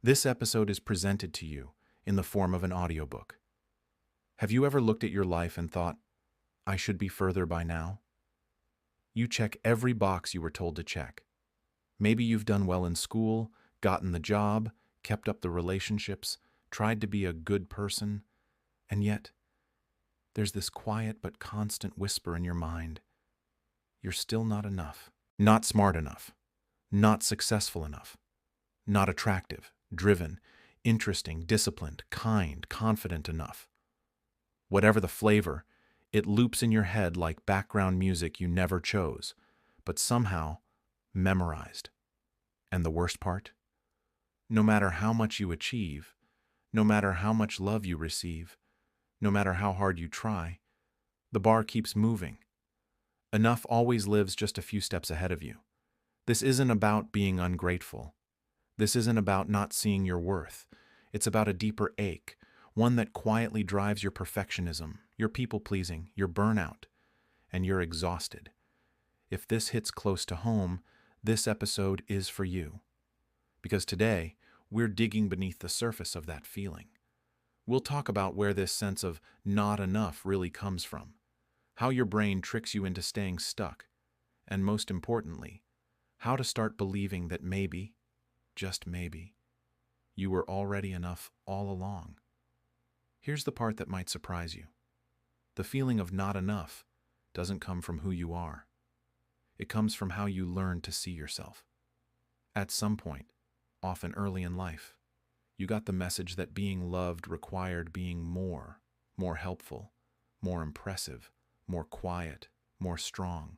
This episode is presented to you in the form of an audiobook. Have you ever looked at your life and thought, I should be further by now? You check every box you were told to check. Maybe you've done well in school, gotten the job, kept up the relationships, tried to be a good person, and yet there's this quiet but constant whisper in your mind. You're still not enough, not smart enough, not successful enough, not attractive, driven, interesting, disciplined, kind, confident enough. Whatever the flavor, it loops in your head like background music you never chose, but somehow memorized. And the worst part? No matter how much you achieve, no matter how much love you receive, no matter how hard you try, the bar keeps moving. Enough always lives just a few steps ahead of you. This isn't about being ungrateful. This isn't about not seeing your worth. It's about a deeper ache, one that quietly drives your perfectionism, your people-pleasing, your burnout, and you're exhausted. If this hits close to home, this episode is for you. Because today, we're digging beneath the surface of that feeling. We'll talk about where this sense of not enough really comes from, how your brain tricks you into staying stuck, and most importantly, how to start believing that maybe, just maybe, you were already enough all along. Here's the part that might surprise you. The feeling of not enough doesn't come from who you are. It comes from how you learn to see yourself. At some point, often early in life, you got the message that being loved required being more helpful, more impressive, more quiet, more strong.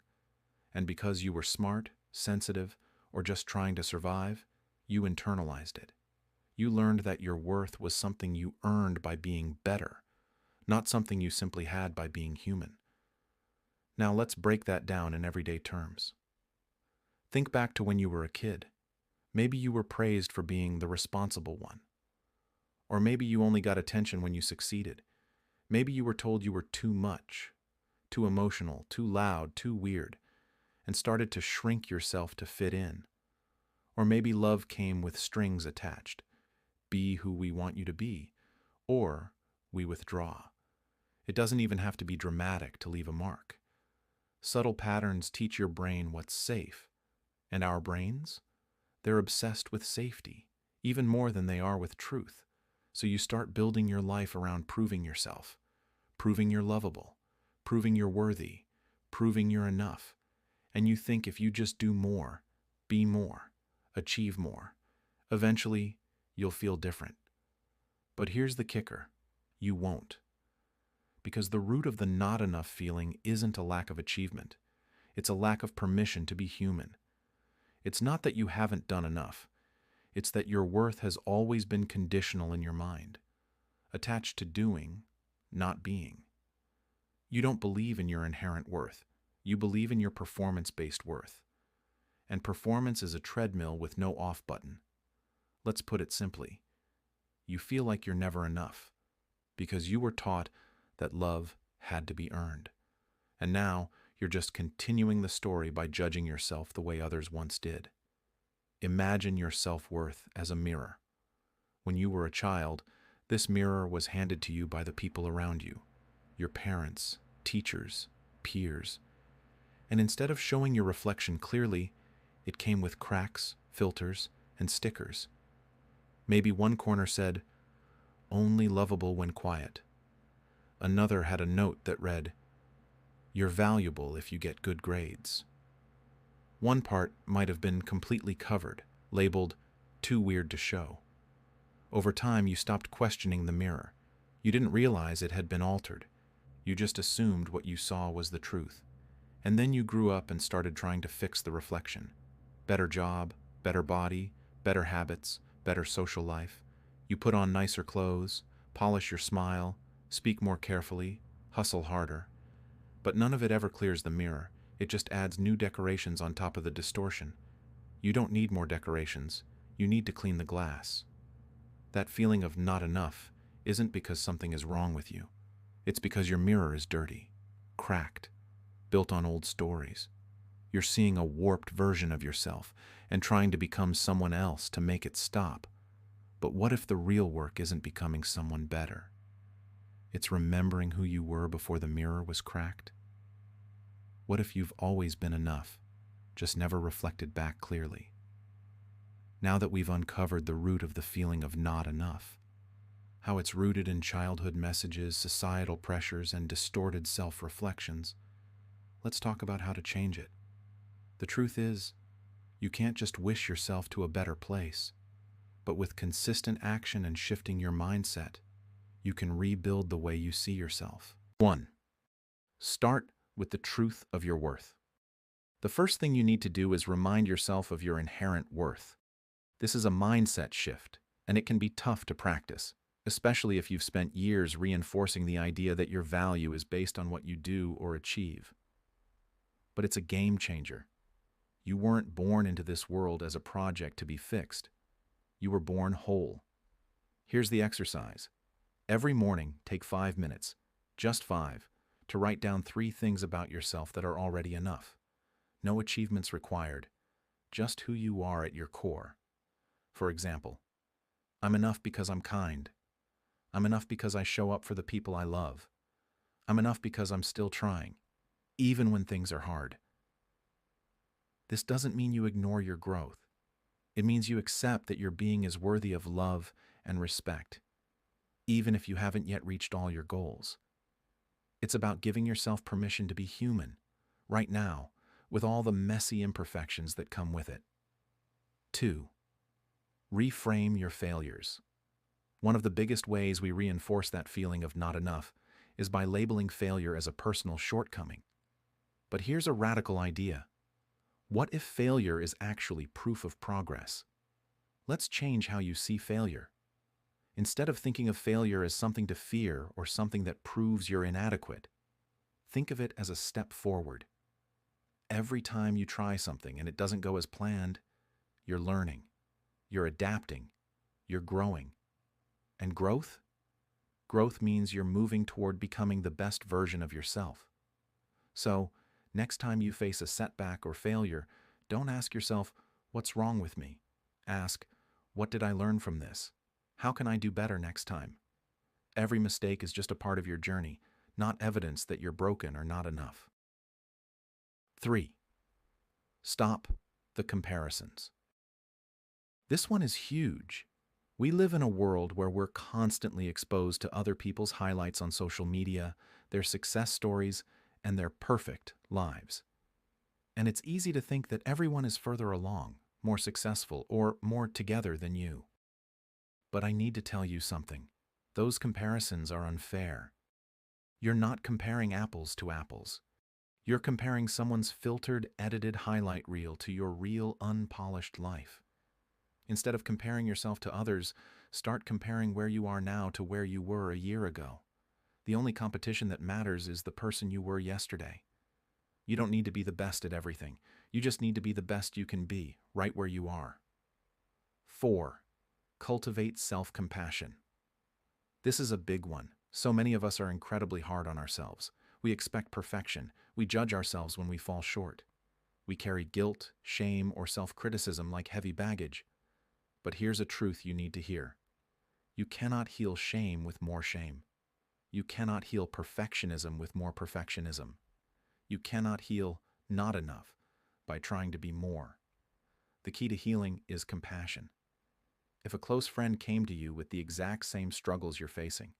And because you were smart, sensitive, or just trying to survive, you internalized it. You learned that your worth was something you earned by being better, not something you simply had by being human. Now let's break that down in everyday terms. Think back to when you were a kid. Maybe you were praised for being the responsible one. Or maybe you only got attention when you succeeded. Maybe you were told you were too much, too emotional, too loud, too weird, and started to shrink yourself to fit in. Or maybe love came with strings attached. Be who we want you to be, or we withdraw. It doesn't even have to be dramatic to leave a mark. Subtle patterns teach your brain what's safe. And our brains? They're obsessed with safety, even more than they are with truth. So you start building your life around proving yourself, proving you're lovable, proving you're worthy, proving you're enough. And you think if you just do more, be more, achieve more, eventually you'll feel different. But here's the kicker. You won't. Because the root of the not enough feeling isn't a lack of achievement. It's a lack of permission to be human. It's not that you haven't done enough. It's that your worth has always been conditional in your mind, attached to doing, not being. You don't believe in your inherent worth. You believe in your performance-based worth. And performance is a treadmill with no off button. Let's put it simply. You feel like you're never enough because you were taught that love had to be earned. And now you're just continuing the story by judging yourself the way others once did. Imagine your self-worth as a mirror. When you were a child, this mirror was handed to you by the people around you, your parents, teachers, peers. And instead of showing your reflection clearly, it came with cracks, filters, and stickers. Maybe one corner said, "Only lovable when quiet." Another had a note that read, "You're valuable if you get good grades." One part might have been completely covered, labeled, "Too weird to show." Over time, you stopped questioning the mirror. You didn't realize it had been altered. You just assumed what you saw was the truth. And then you grew up and started trying to fix the reflection. Better job, better body, better habits, better social life. You put on nicer clothes, polish your smile, speak more carefully, hustle harder. But none of it ever clears the mirror. It just adds new decorations on top of the distortion. You don't need more decorations. You need to clean the glass. That feeling of not enough isn't because something is wrong with you. It's because your mirror is dirty, cracked, built on old stories. You're seeing a warped version of yourself and trying to become someone else to make it stop. But what if the real work isn't becoming someone better? It's remembering who you were before the mirror was cracked? What if you've always been enough, just never reflected back clearly? Now that we've uncovered the root of the feeling of not enough, how it's rooted in childhood messages, societal pressures, and distorted self-reflections, let's talk about how to change it. The truth is, you can't just wish yourself to a better place, but with consistent action and shifting your mindset, you can rebuild the way you see yourself. 1. Start with the truth of your worth. The first thing you need to do is remind yourself of your inherent worth. This is a mindset shift, and it can be tough to practice, especially if you've spent years reinforcing the idea that your value is based on what you do or achieve. But it's a game changer. You weren't born into this world as a project to be fixed. You were born whole. Here's the exercise. Every morning, take 5 minutes, just 5, to write down 3 things about yourself that are already enough. No achievements required, just who you are at your core. For example, I'm enough because I'm kind. I'm enough because I show up for the people I love. I'm enough because I'm still trying, even when things are hard. This doesn't mean you ignore your growth. It means you accept that your being is worthy of love and respect, even if you haven't yet reached all your goals. It's about giving yourself permission to be human, right now, with all the messy imperfections that come with it. 2. Reframe your failures. One of the biggest ways we reinforce that feeling of not enough is by labeling failure as a personal shortcoming. But here's a radical idea. What if failure is actually proof of progress? Let's change how you see failure. Instead of thinking of failure as something to fear or something that proves you're inadequate, think of it as a step forward. Every time you try something and it doesn't go as planned, you're learning, you're adapting, you're growing. And growth? Growth means you're moving toward becoming the best version of yourself. So, next time you face a setback or failure, don't ask yourself, what's wrong with me? Ask, what did I learn from this? How can I do better next time? Every mistake is just a part of your journey, not evidence that you're broken or not enough. 3. Stop the comparisons. This one is huge. We live in a world where we're constantly exposed to other people's highlights on social media, their success stories, and their perfect lives. And it's easy to think that everyone is further along, more successful, or more together than you. But I need to tell you something. Those comparisons are unfair. You're not comparing apples to apples. You're comparing someone's filtered, edited highlight reel to your real, unpolished life. Instead of comparing yourself to others, start comparing where you are now to where you were a year ago. The only competition that matters is the person you were yesterday. You don't need to be the best at everything. You just need to be the best you can be, right where you are. 4. Cultivate self-compassion. This is a big one. So many of us are incredibly hard on ourselves. We expect perfection. We judge ourselves when we fall short. We carry guilt, shame, or self-criticism like heavy baggage. But here's a truth you need to hear. You cannot heal shame with more shame. You cannot heal perfectionism with more perfectionism. You cannot heal not enough by trying to be more. The key to healing is compassion. If a close friend came to you with the exact same struggles you're facing,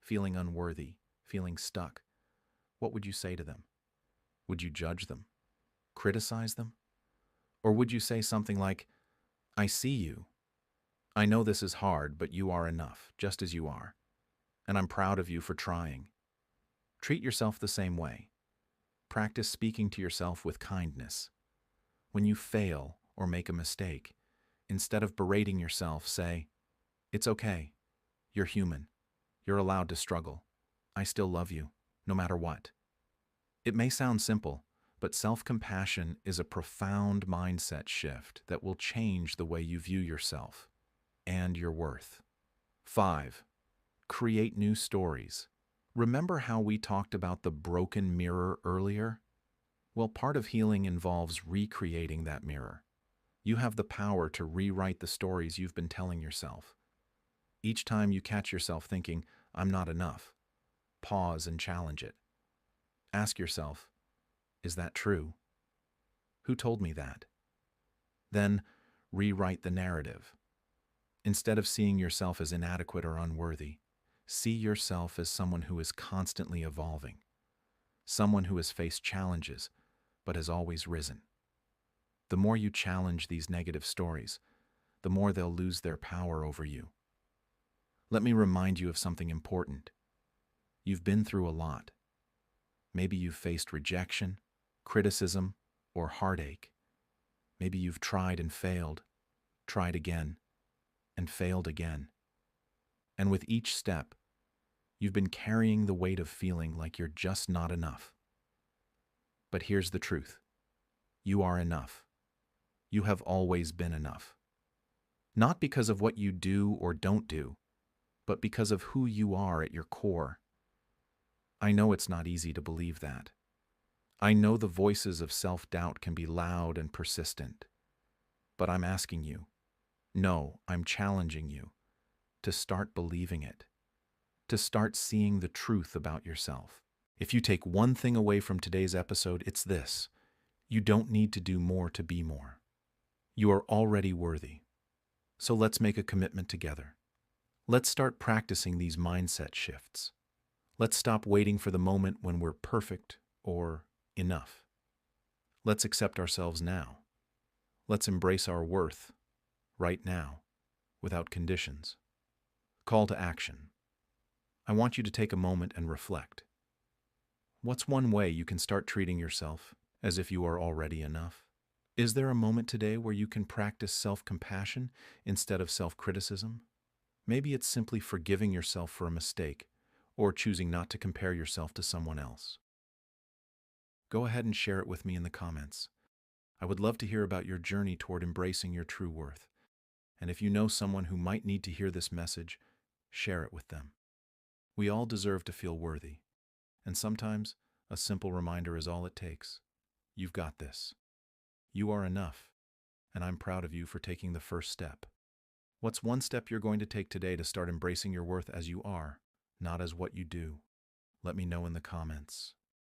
feeling unworthy, feeling stuck, what would you say to them? Would you judge them? Criticize them? Or would you say something like, I see you. I know this is hard, but you are enough, just as you are. And I'm proud of you for trying. Treat yourself the same way. Practice speaking to yourself with kindness. When you fail or make a mistake, instead of berating yourself, say, it's okay. You're human. You're allowed to struggle. I still love you, no matter what. It may sound simple, but self-compassion is a profound mindset shift that will change the way you view yourself and your worth. 5. Create new stories. Remember how we talked about the broken mirror earlier? Well, part of healing involves recreating that mirror. You have the power to rewrite the stories you've been telling yourself. Each time you catch yourself thinking, I'm not enough, pause and challenge it. Ask yourself, is that true? Who told me that? Then rewrite the narrative. Instead of seeing yourself as inadequate or unworthy, see yourself as someone who is constantly evolving, someone who has faced challenges but has always risen. The more you challenge these negative stories, the more they'll lose their power over you. Let me remind you of something important. You've been through a lot. Maybe you've faced rejection, criticism, or heartache. Maybe you've tried and failed, tried again, and failed again. And with each step, you've been carrying the weight of feeling like you're just not enough. But here's the truth. You are enough. You have always been enough. Not because of what you do or don't do, but because of who you are at your core. I know it's not easy to believe that. I know the voices of self-doubt can be loud and persistent. But I'm asking you, no, I'm challenging you, to start believing it, to start seeing the truth about yourself. If you take one thing away from today's episode, it's this: you don't need to do more to be more. You are already worthy. So let's make a commitment together. Let's start practicing these mindset shifts. Let's stop waiting for the moment when we're perfect or enough. Let's accept ourselves now. Let's embrace our worth right now, without conditions. Call to action. I want you to take a moment and reflect. What's one way you can start treating yourself as if you are already enough? Is there a moment today where you can practice self-compassion instead of self-criticism? Maybe it's simply forgiving yourself for a mistake or choosing not to compare yourself to someone else. Go ahead and share it with me in the comments. I would love to hear about your journey toward embracing your true worth. And if you know someone who might need to hear this message, share it with them. We all deserve to feel worthy, and sometimes a simple reminder is all it takes. You've got this. You are enough, and I'm proud of you for taking the first step. What's one step you're going to take today to start embracing your worth as you are, not as what you do? Let me know in the comments.